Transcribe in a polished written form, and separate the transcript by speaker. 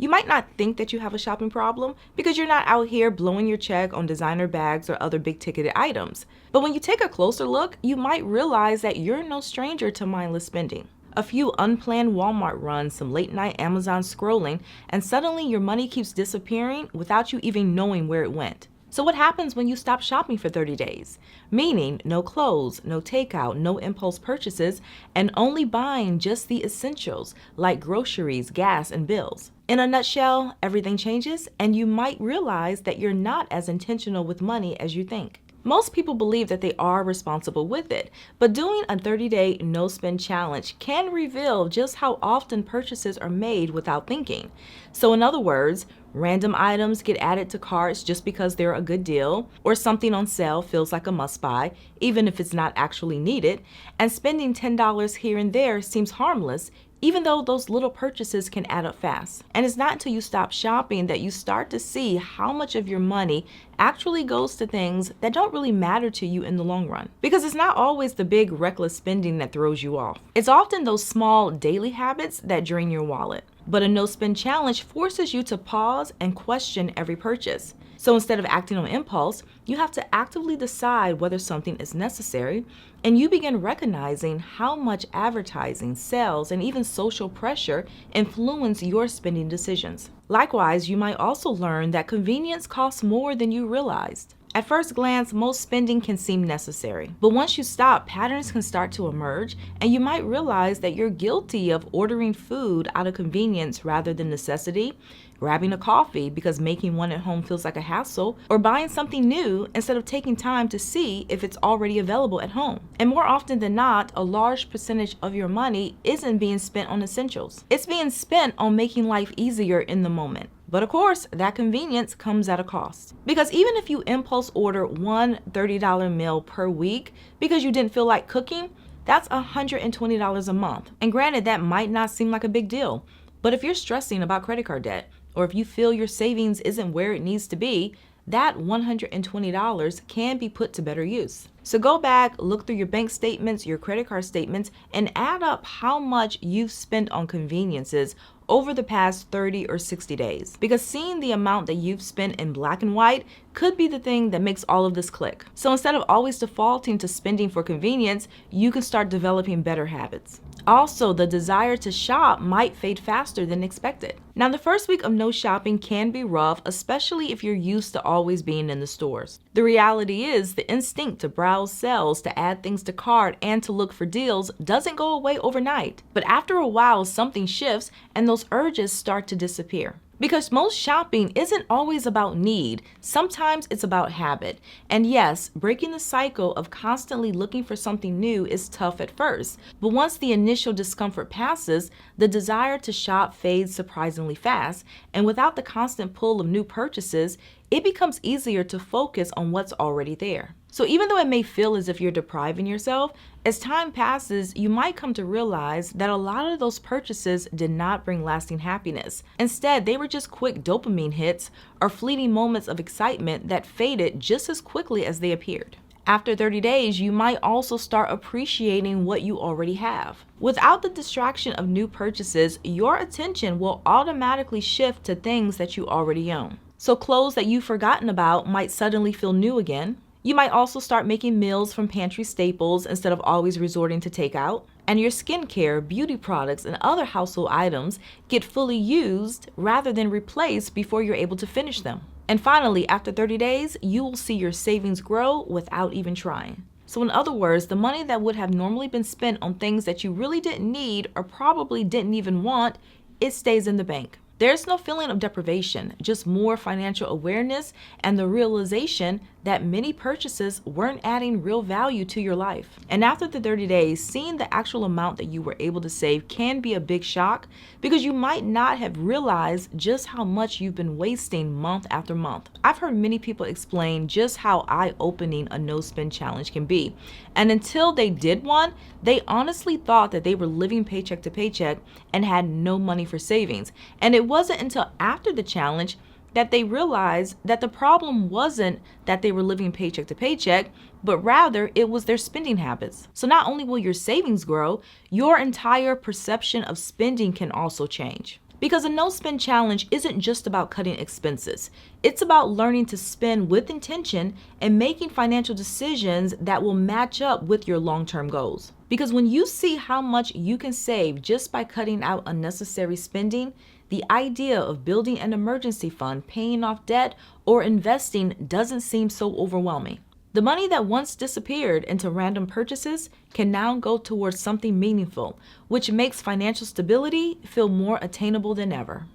Speaker 1: You might not think that you have a shopping problem because you're not out here blowing your check on designer bags or other big-ticketed items. But when you take a closer look, you might realize that you're no stranger to mindless spending. A few unplanned Walmart runs, some late-night Amazon scrolling, and suddenly your money keeps disappearing without you even knowing where it went. So what happens when you stop shopping for 30 days? Meaning no clothes, no takeout, no impulse purchases, and only buying just the essentials like groceries, gas, and bills. In a nutshell, everything changes, and you might realize that you're not as intentional with money as you think. Most people believe that they are responsible with it, but doing a 30-day no-spend challenge can reveal just how often purchases are made without thinking. So in other words, random items get added to carts just because they're a good deal, or something on sale feels like a must-buy, even if it's not actually needed, and spending $10 here and there seems harmless, even though those little purchases can add up fast. And it's not until you stop shopping that you start to see how much of your money actually goes to things that don't really matter to you in the long run. Because it's not always the big reckless spending that throws you off. It's often those small daily habits that drain your wallet. But a no-spend challenge forces you to pause and question every purchase. So instead of acting on impulse, you have to actively decide whether something is necessary, and you begin recognizing how much advertising, sales, and even social pressure influence your spending decisions. Likewise, you might also learn that convenience costs more than you realized. At first glance, most spending can seem necessary, but once you stop, patterns can start to emerge, and you might realize that you're guilty of ordering food out of convenience rather than necessity, grabbing a coffee because making one at home feels like a hassle, or buying something new instead of taking time to see if it's already available at home. And more often than not, a large percentage of your money isn't being spent on essentials. It's being spent on making life easier in the moment. But of course, that convenience comes at a cost. Because even if you impulse order one $30 meal per week because you didn't feel like cooking, that's $120 a month. And granted, that might not seem like a big deal, but if you're stressing about credit card debt, or if you feel your savings isn't where it needs to be, that $120 can be put to better use. So go back, look through your bank statements, your credit card statements, and add up how much you've spent on conveniences over the past 30 or 60 days. Because seeing the amount that you've spent in black and white could be the thing that makes all of this click. So instead of always defaulting to spending for convenience, you can start developing better habits. Also, the desire to shop might fade faster than expected. Now, the first week of no shopping can be rough, especially if you're used to always being in the stores. The reality is the instinct to browse sales, to add things to cart, and to look for deals doesn't go away overnight. But after a while, something shifts and those urges start to disappear. Because most shopping isn't always about need, sometimes it's about habit. And yes, breaking the cycle of constantly looking for something new is tough at first, but once the initial discomfort passes, the desire to shop fades surprisingly fast, and without the constant pull of new purchases, it becomes easier to focus on what's already there. So even though it may feel as if you're depriving yourself, as time passes, you might come to realize that a lot of those purchases did not bring lasting happiness. Instead, they were just quick dopamine hits or fleeting moments of excitement that faded just as quickly as they appeared. After 30 days, you might also start appreciating what you already have. Without the distraction of new purchases, your attention will automatically shift to things that you already own. So clothes that you've forgotten about might suddenly feel new again. You might also start making meals from pantry staples instead of always resorting to takeout. And your skincare, beauty products, and other household items get fully used rather than replaced before you're able to finish them. And finally, after 30 days, you will see your savings grow without even trying. So in other words, the money that would have normally been spent on things that you really didn't need or probably didn't even want, it stays in the bank. There's no feeling of deprivation, just more financial awareness and the realization that many purchases weren't adding real value to your life. And after the 30 days, seeing the actual amount that you were able to save can be a big shock because you might not have realized just how much you've been wasting month after month. I've heard many people explain just how eye-opening a no-spend challenge can be. And until they did one, they honestly thought that they were living paycheck to paycheck and had no money for savings. And it wasn't until after the challenge that they realized that the problem wasn't that they were living paycheck to paycheck, but rather it was their spending habits. So not only will your savings grow, your entire perception of spending can also change. Because a no spend challenge isn't just about cutting expenses. It's about learning to spend with intention and making financial decisions that will match up with your long-term goals. Because when you see how much you can save just by cutting out unnecessary spending, the idea of building an emergency fund, paying off debt, or investing doesn't seem so overwhelming. The money that once disappeared into random purchases can now go towards something meaningful, which makes financial stability feel more attainable than ever.